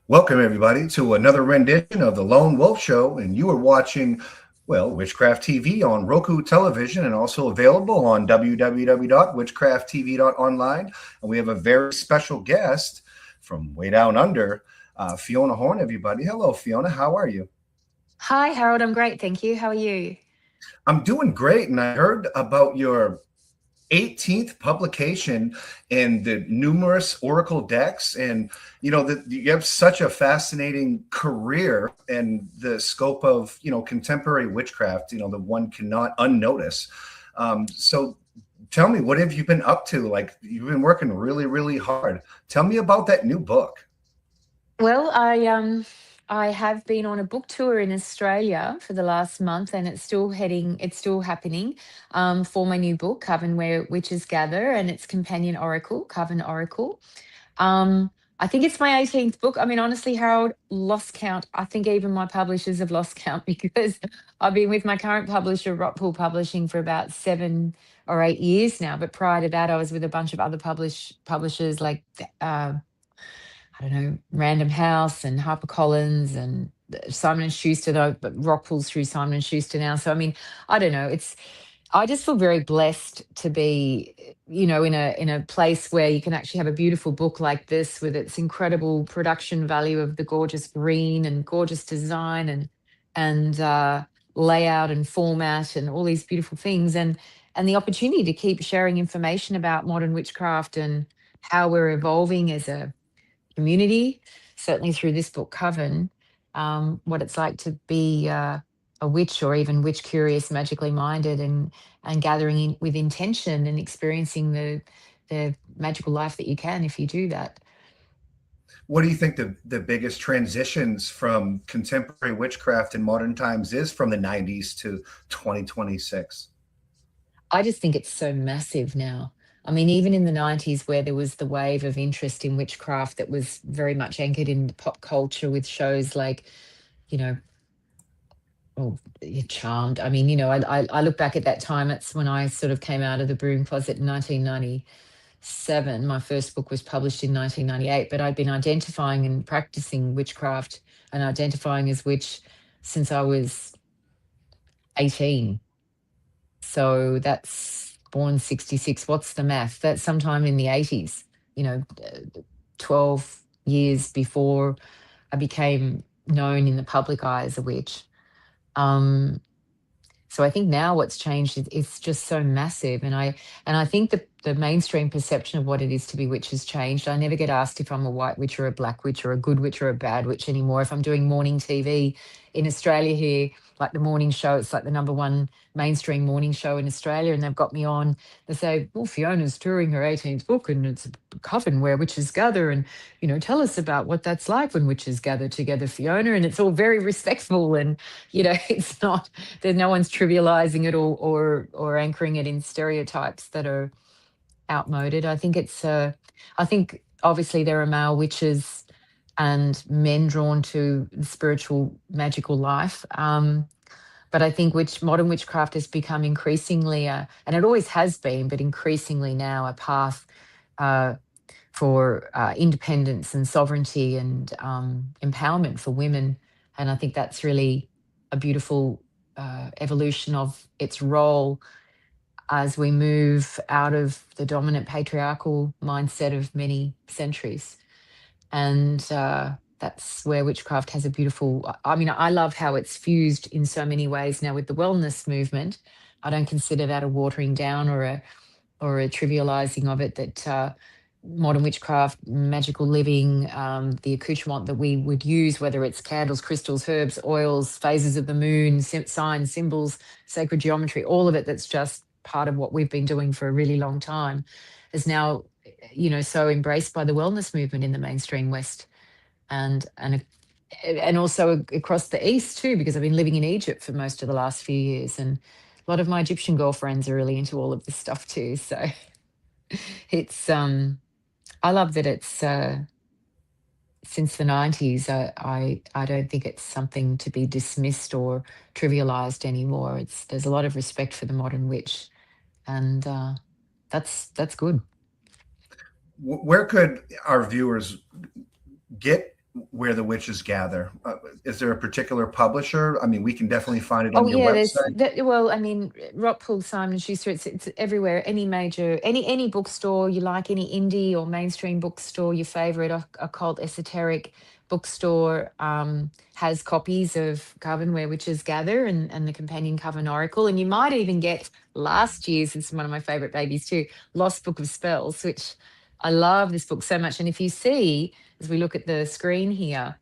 Welcome, everybody, to another rendition of The Lone Wolf Show. And you are watching, well, Witchcraft TV on Roku television and also available on www.witchcrafttv.online. And we have a very special guest from way down under, Fiona Horne, everybody. Hello, Fiona. How are you? Hi, Harold. I'm great. Thank you. How are you? I'm doing great. And I heard about your 18th publication in the numerous Oracle decks. And, you have such a fascinating career and the scope of, contemporary witchcraft, that one cannot unnotice. So tell me, what have you been up to? Like, you've been working really, really hard. Tell me about that new book. Well, I have been on a book tour in Australia for the last month, and it's still happening, for my new book, Coven Where Witches Gather, and its companion oracle, Coven Oracle. I think it's my 18th book. I mean, honestly, Harold, lost count. I think even my publishers have lost count because I've been with my current publisher, Rockpool Publishing, for about 7 or 8 years now. But prior to that, I was with a bunch of other publishers like I don't know, Random House and HarperCollins and Simon and Schuster, though, but Rockpool's through Simon and Schuster now. So I mean, I don't know. I just feel very blessed to be, in a place where you can actually have a beautiful book like this with its incredible production value of the gorgeous green and gorgeous design and layout and format and all these beautiful things and the opportunity to keep sharing information about modern witchcraft and how we're evolving as a community, certainly through this book, Coven, what it's like to be a witch or even witch curious, magically minded, and gathering with intention and experiencing the magical life that you can if you do that. What do you think the biggest transitions from contemporary witchcraft in modern times is from the 90s to 2026? I just think it's so massive now. I mean, even in the 90s, where there was the wave of interest in witchcraft that was very much anchored in pop culture with shows like, you know, oh, you're Charmed. I mean, I look back at that time. It's when I sort of came out of the broom closet in 1997. My first book was published in 1998, but I'd been identifying and practicing witchcraft and identifying as witch since I was 18. So that's born 66. What's the math? That's sometime in the 80s, 12 years before I became known in the public eye as a witch. Um, So I think now what's changed is it's just so massive, and I think the mainstream perception of what it is to be witch has changed. I never get asked if I'm a white witch or a black witch or a good witch or a bad witch anymore. If I'm doing morning TV in Australia here, like the morning show, it's like the number one mainstream morning show in Australia, and they've got me on. They say, "Well, Fiona's touring her 18th book, and it's a coven where witches gather, and tell us about what that's like when witches gather together, Fiona." And it's all very respectful, and it's not there's no one's trivializing it or anchoring it in stereotypes that are outmoded. I think obviously there are male witches and men drawn to the spiritual magical life. But I think modern witchcraft has become increasingly, and it always has been, but increasingly now a path uh, for independence and sovereignty and empowerment for women. And I think that's really a beautiful evolution of its role as we move out of the dominant patriarchal mindset of many centuries. And that's where witchcraft has a beautiful, I mean, I love how it's fused in so many ways now with the wellness movement. I don't consider that a watering down or a trivializing of it, that modern witchcraft, magical living, the accoutrement that we would use, whether it's candles, crystals, herbs, oils, phases of the moon, signs, symbols, sacred geometry, all of it that's just part of what we've been doing for a really long time, is now, so embraced by the wellness movement in the mainstream West and also across the East too, because I've been living in Egypt for most of the last few years, and a lot of my Egyptian girlfriends are really into all of this stuff too. So it's I love that it's since the 90s. I don't think it's something to be dismissed or trivialized anymore. There's a lot of respect for the modern witch, and that's good. Where could our viewers get where the witches gather? Is there a particular publisher? I mean, we can definitely find it Oh on your yeah, there's website. that. Well, I mean, Rockpool, Simon and Schuster. It's everywhere. Any major, any bookstore you like, any indie or mainstream bookstore, your favorite occult esoteric bookstore has copies of Coven Where Witches Gather and the companion Coven Oracle, and you might even get last year's. It's one of my favorite babies too, Lost Book of Spells, which I love this book so much. And if you see, as we look at the screen here,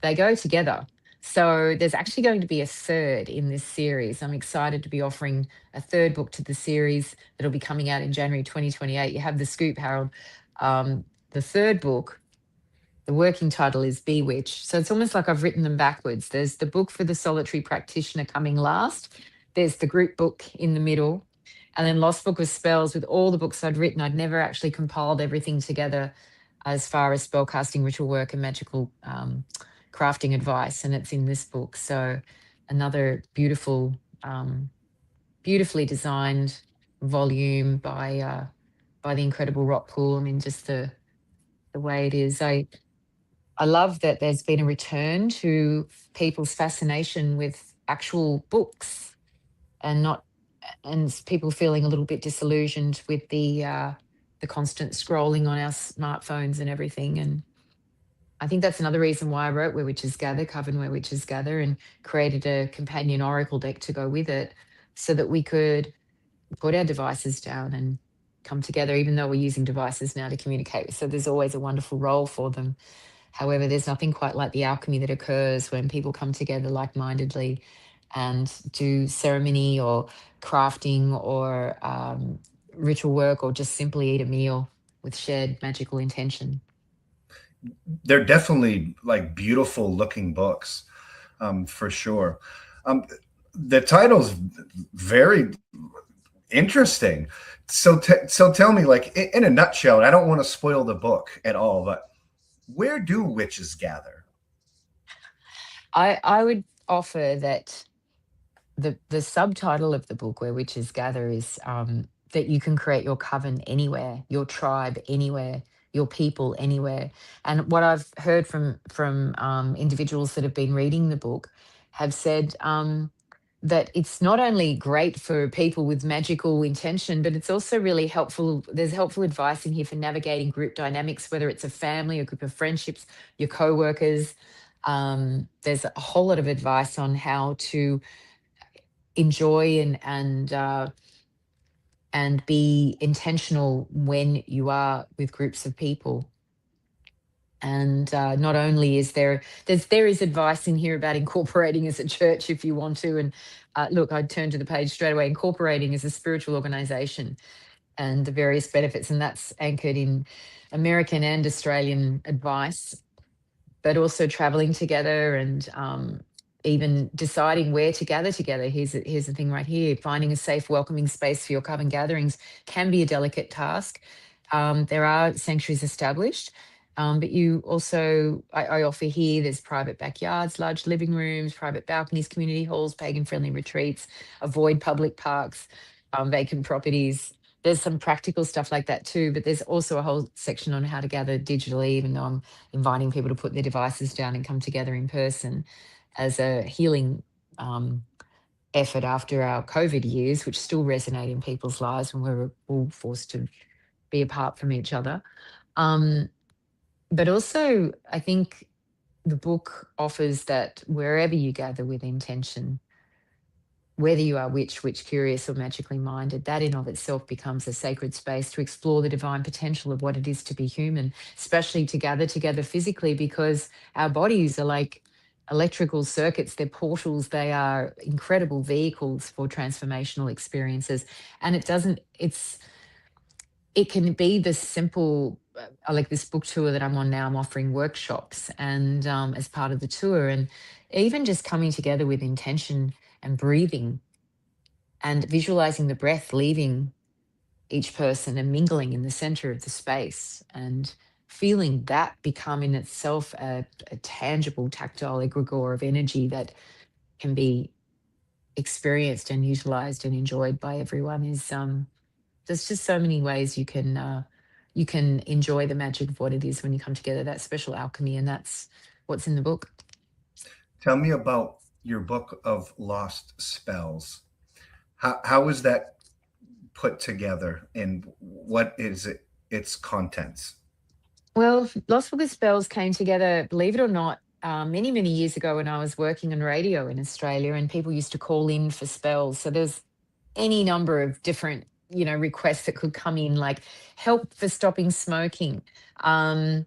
they go together. So there's actually going to be a third in this series. I'm excited to be offering a third book to the series that'll be coming out in January 2028. You have the scoop, Harold. The third book, the working title is Bewitch. So it's almost like I've written them backwards. There's the book for the solitary practitioner coming last. There's the group book in the middle. And then Lost Book of Spells with all the books I'd written. I'd never actually compiled everything together as far as spellcasting, ritual work, and magical crafting advice. And it's in this book. So another beautifully designed volume by the incredible Rockpool. I mean, just the way it is. I love that there's been a return to people's fascination with actual books and not and people feeling a little bit disillusioned with the constant scrolling on our smartphones and everything. And I think that's another reason why I wrote Where Witches Gather, Coven Where Witches Gather, and created a companion oracle deck to go with it so that we could put our devices down and come together, even though we're using devices now to communicate. So there's always a wonderful role for them. However, there's nothing quite like the alchemy that occurs when people come together like-mindedly and do ceremony or crafting or ritual work or just simply eat a meal with shared magical intention. They're definitely like beautiful looking books, for sure. Um, the title's very interesting. So tell me, like in a nutshell, and I don't want to spoil the book at all, but where do witches gather? I would offer that the subtitle of the book, Where Witches Gather, is that you can create your coven anywhere, your tribe anywhere, your people anywhere. And what I've heard from individuals that have been reading the book have said that it's not only great for people with magical intention, but it's also really helpful. There's helpful advice in here for navigating group dynamics, whether it's a family, a group of friendships, your co-workers. There's a whole lot of advice on how to enjoy and be intentional when you are with groups of people. And not only is there is advice in here about incorporating as a church if you want to. And look, I'd turn to the page straight away. Incorporating as a spiritual organization and the various benefits, and that's anchored in American and Australian advice, but also traveling together and even deciding where to gather together. Here's the thing right here. Finding a safe, welcoming space for your coven gatherings can be a delicate task. There are sanctuaries established, but you also, I offer here, there's private backyards, large living rooms, private balconies, community halls, pagan-friendly retreats, avoid public parks, vacant properties. There's some practical stuff like that too, but there's also a whole section on how to gather digitally, even though I'm inviting people to put their devices down and come together in person as a healing effort after our COVID years, which still resonate in people's lives when we're all forced to be apart from each other. But also, I think the book offers that wherever you gather with intention, whether you are witch curious or magically minded, that in of itself becomes a sacred space to explore the divine potential of what it is to be human, especially to gather together physically, because our bodies are like electrical circuits, they're portals, they are incredible vehicles for transformational experiences. And it can be this simple, like this book tour that I'm on now, I'm offering workshops and as part of the tour, and even just coming together with intention and breathing and visualizing the breath leaving each person and mingling in the center of the space and feeling that become in itself a tangible tactile egregore of energy that can be experienced and utilized and enjoyed by everyone is there's just so many ways you can enjoy the magic of what it is when you come together, that special alchemy. And that's what's in the book. Tell me about your book of lost spells. How is that put together, and what is its contents? Well, Lost Book of Spells came together, believe it or not, many, many years ago when I was working on radio in Australia, and people used to call in for spells. So there's any number of different, requests that could come in, like help for stopping smoking, um,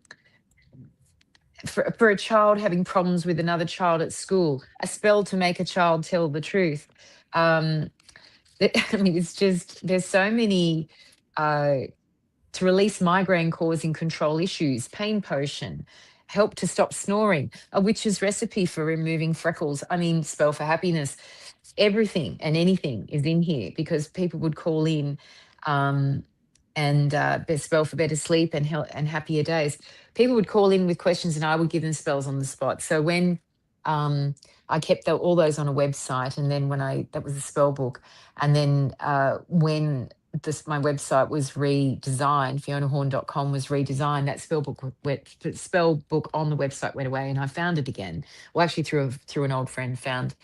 for a child having problems with another child at school, a spell to make a child tell the truth. Um, I mean, it's just, there's so many. Uh, to release migraine causing control issues, pain potion, help to stop snoring, a witch's recipe for removing freckles. I mean, spell for happiness. Everything and anything is in here because people would call in, um, and spell for better sleep and and happier days. People would call in with questions and I would give them spells on the spot. So when I kept all those on a website, and then when that was a spell book, and then when my website was redesigned, FionaHorne.com was redesigned, that spell book on the website went away, and I found it again. Well, actually through an old friend, found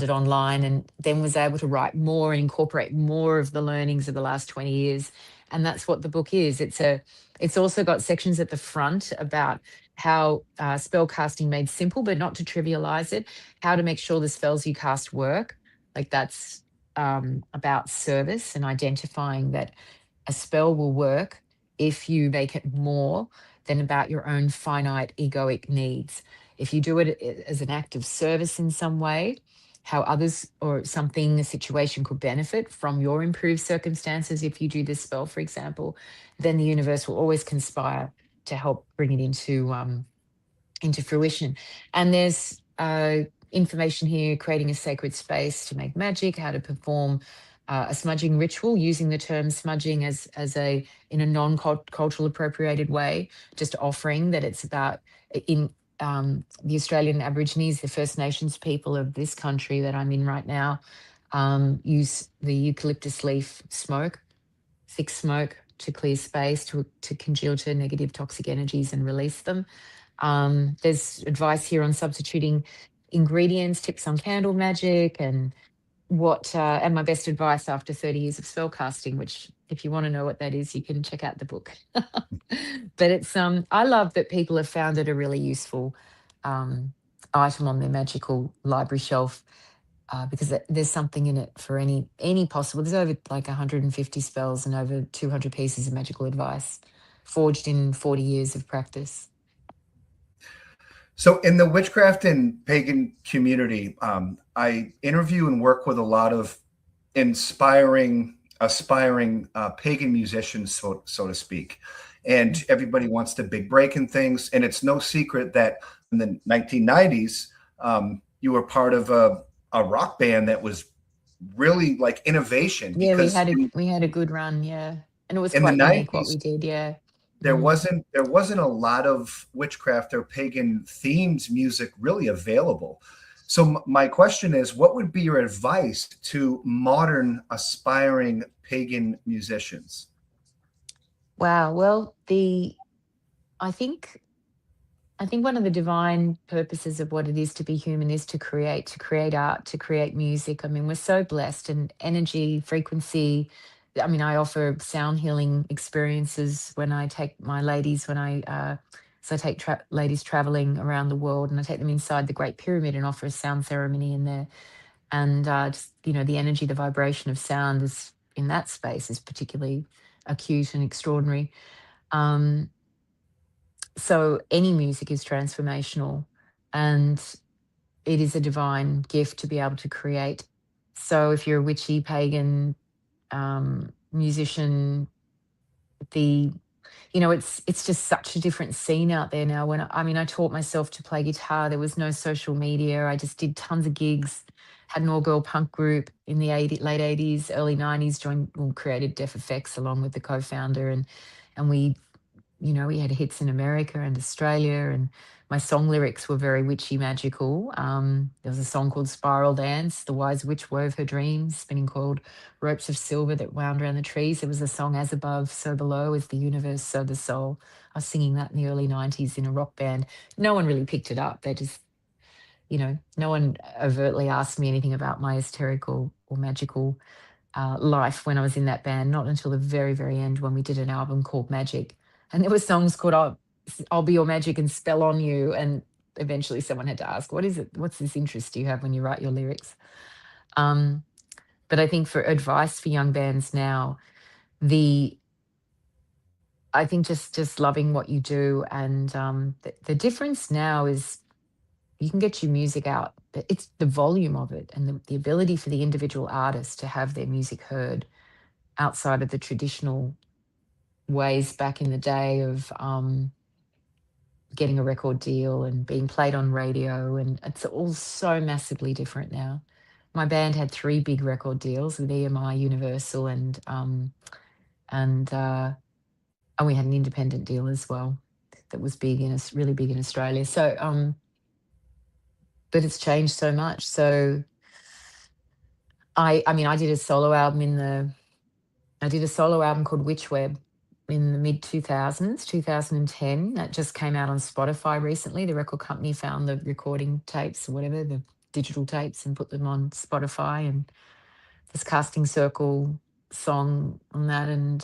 it online, and then was able to write more and incorporate more of the learnings of the last 20 years. And that's what the book is. It's also got sections at the front about how spell casting made simple, but not to trivialize it, how to make sure the spells you cast work. Like that's about service and identifying that a spell will work if you make it more than about your own finite egoic needs. If you do it as an act of service in some way, how others or something, a situation could benefit from your improved circumstances. If you do this spell, for example, then the universe will always conspire to help bring it into fruition. And there's information here, creating a sacred space to make magic, how to perform a smudging ritual, using the term smudging as a in a non-cultural appropriated way, just offering that it's about in the Australian Aborigines, the First Nations people of this country that I'm in right now, use the eucalyptus leaf smoke, thick smoke, to clear space, to congeal to negative toxic energies and release them. There's advice here on substituting ingredients, tips on candle magic, and and my best advice after 30 years of spell casting, which if you want to know what that is, you can check out the book. But it's I love that people have found it a really useful um, item on their magical library shelf, because there's something in it for any possible. There's over like 150 spells and over 200 pieces of magical advice forged in 40 years of practice. So, in the witchcraft and pagan community, I interview and work with a lot of aspiring pagan musicians, so to speak. And everybody wants to big break in things. And it's no secret that in the 1990s, you were part of a rock band that was really like innovation, Yeah, we because had a we had a good run, yeah. And it was in the quite unique what 90s, we did, yeah. there Mm. wasn't a lot of witchcraft or pagan themes music really available. So my question is, what would be your advice to modern aspiring pagan musicians? Wow. Well, the I think I think one of the divine purposes of what it is to be human is to create art, to create music. I mean, we're so blessed, and energy, frequency. I mean, I offer sound healing experiences when I take my ladies, so I take ladies traveling around the world, and I take them inside the Great Pyramid and offer a sound ceremony in there. And just, the energy, the vibration of sound is in that space is particularly acute and extraordinary. Um, so any music is transformational, and it is a divine gift to be able to create. So if you're a witchy pagan musician, the it's just such a different scene out there now. I taught myself to play guitar. There was no social media. I just did tons of gigs. Had an all-girl punk group in the late 80s, early 90s. Created Def Effects along with the co-founder, and we he had hits in America and Australia, and my song lyrics were very witchy, magical. There was a song called Spiral Dance, The Wise Witch Wove Her Dreams, spinning coiled ropes of silver that wound around the trees. There was a song, As Above, So Below, Is the Universe, So the Soul. I was singing that in the early 90s in a rock band. No one really picked it up. They just, no one overtly asked me anything about my esoteric or magical life when I was in that band, not until the very, very end when we did an album called Magic. And there were songs called I'll Be Your Magic and Spell on You. And eventually someone had to ask, what is it? What's this interest you have when you write your lyrics? But I think for advice for young bands now, I think just loving what you do. And the difference now is you can get your music out, but it's the volume of it and the ability for the individual artist to have their music heard outside of the traditional ways back in the day of getting a record deal and being played on radio. And it's all so massively different now. My band had 3 big record deals with EMI, Universal, and we had an independent deal as well that was really big in Australia. So, but it's changed so much. So I mean, I did a solo album called Witch Web in the mid 2000s, 2010. That just came out on Spotify recently. The record company found the recording tapes or whatever, the digital tapes, and put them on Spotify. And this Casting Circle song on that, and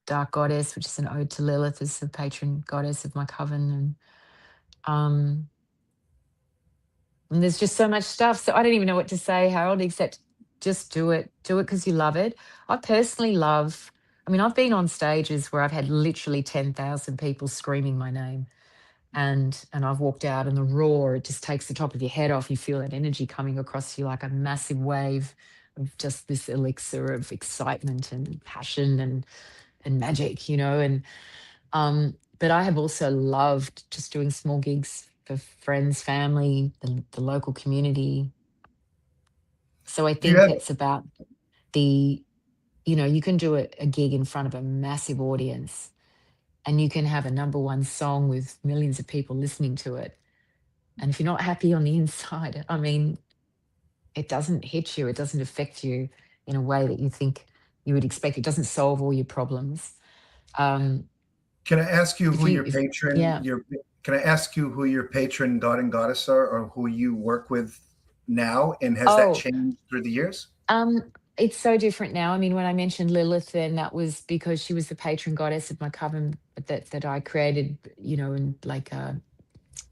Dark Goddess, which is an ode to Lilith as the patron goddess of my coven. And there's just so much stuff. So I don't even know what to say, Harold, except just do it. Do it because you love it. I personally I've been on stages where I've had literally 10,000 people screaming my name. And I've walked out, and the roar, it just takes the top of your head off. You feel that energy coming across you like a massive wave of just this elixir of excitement and passion and magic, and but I have also loved just doing small gigs for friends, family, the local community. So I Do you think have it's about you can do a gig in front of a massive audience, and you can have a number one song with millions of people listening to it. And if you're not happy on the inside, I mean, it doesn't hit you, it doesn't affect you in a way that you think you would expect. It doesn't solve all your problems. Can I ask you If who you, your if, patron yeah. your can I ask you who your patron god and goddess are, or who you work with now, and has that Oh, changed through the years? it's so different now. I mean, when I mentioned Lilith, then that was because she was the patron goddess of my coven that I created, and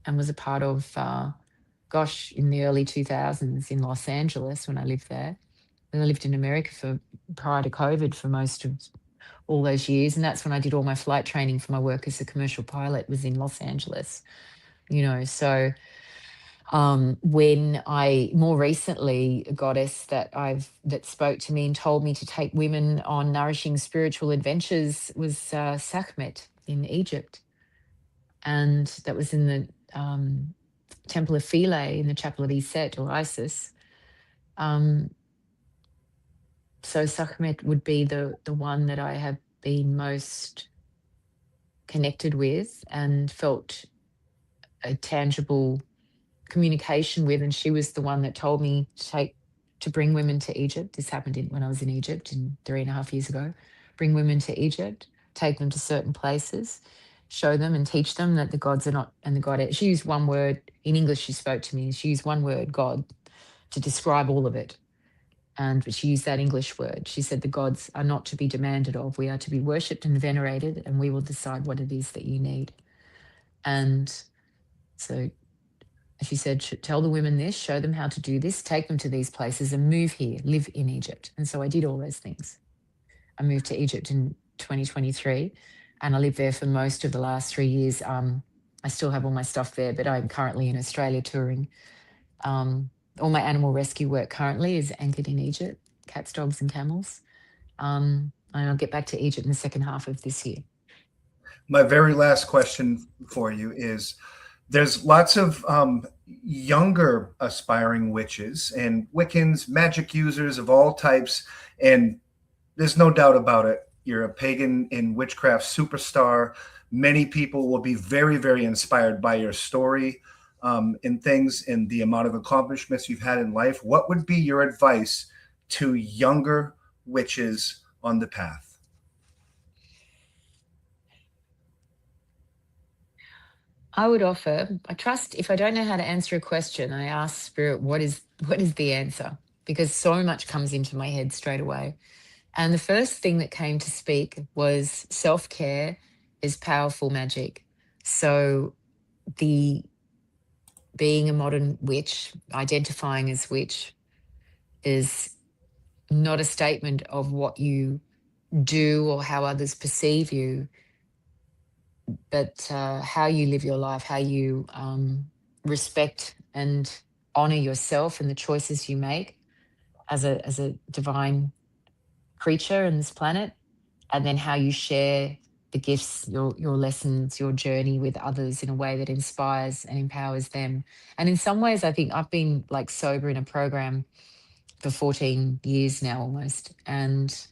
and was a part of, gosh, in the early 2000s in Los Angeles when I lived there. And I lived in America prior to COVID for most of all those years, and that's when I did all my flight training for my work as a commercial pilot, was in Los Angeles. So when I more recently, a goddess that spoke to me and told me to take women on nourishing spiritual adventures was Sekhmet in Egypt, and that was in the Temple of Philae in the Chapel of Iset, or Isis. So Sekhmet would be the one that I have been most connected with and felt a tangible communication with, and she was the one that told me to bring women to Egypt. This happened when I was in Egypt 3.5 years ago. Bring women to Egypt, take them to certain places, show them and teach them that the gods are not, and the god, she used one word in English. She spoke to me, she used one word, God, to describe all of it. But she used that English word. She said the gods are not to be demanded of. We are to be worshipped and venerated, and we will decide what it is that you need. And so she said, tell the women this, show them how to do this, take them to these places and move here, live in Egypt. And so I did all those things. I moved to Egypt in 2023, and I lived there for most of the last 3 years. I still have all my stuff there, but I'm currently in Australia touring. All my animal rescue work currently is anchored in Egypt, cats, dogs, and camels. And I'll get back to Egypt in the second half of this year. My very last question for you is, there's lots of younger aspiring witches and Wiccans, magic users of all types, and there's no doubt about it. You're a pagan and witchcraft superstar. Many people will be very, very inspired by your story and things and the amount of accomplishments you've had in life. What would be your advice to younger witches on the path? I would offer, I trust if I don't know how to answer a question, I ask spirit, what is the answer? Because so much comes into my head straight away. And the first thing that came to speak was self-care is powerful magic. So the being a modern witch, identifying as witch, is not a statement of what you do or how others perceive you, but how you live your life, how you respect and honor yourself and the choices you make as a divine creature in this planet, and then how you share the gifts, your lessons, your journey with others in a way that inspires and empowers them. And in some ways, I think I've been like sober in a program for 14 years now almost, and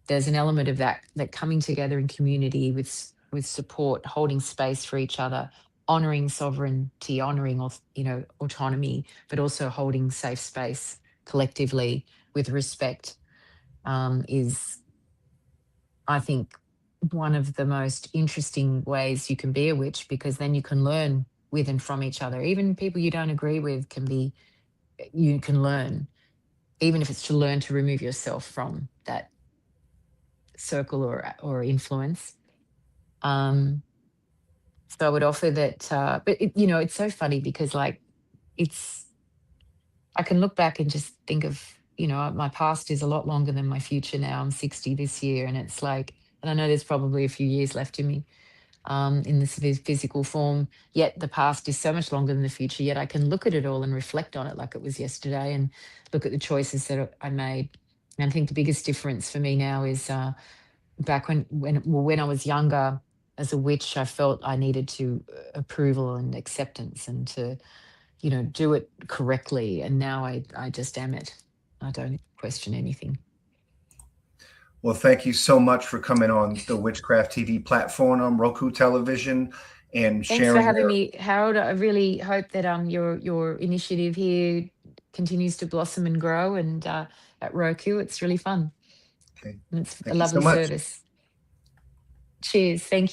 there's an element of that coming together in community with support, holding space for each other, honoring sovereignty, honoring autonomy, but also holding safe space collectively with respect, is, I think, one of the most interesting ways you can be a witch, because then you can learn with and from each other. Even people you don't agree with you can learn, even if it's to learn to remove yourself from that circle or influence. Um, so I would offer that, but it's so funny because like it's, I can look back and just think of, my past is a lot longer than my future now. I'm 60 this year, and it's like, and I know there's probably a few years left in me, in this physical form. Yet the past is so much longer than the future. Yet I can look at it all and reflect on it like it was yesterday, and look at the choices that I made. And I think the biggest difference for me now is, back when I was younger as a witch, I felt I needed to approval and acceptance and to, do it correctly. And now I just am it. I don't question anything. Well, thank you so much for coming on the Witchcraft TV platform on Roku Television and Thanks for sharing having your. me, Harold. I really hope that your initiative here continues to blossom and grow. And at Roku, it's really fun. Okay. And it's a Thank you so lovely much. service. Cheers. Thank you.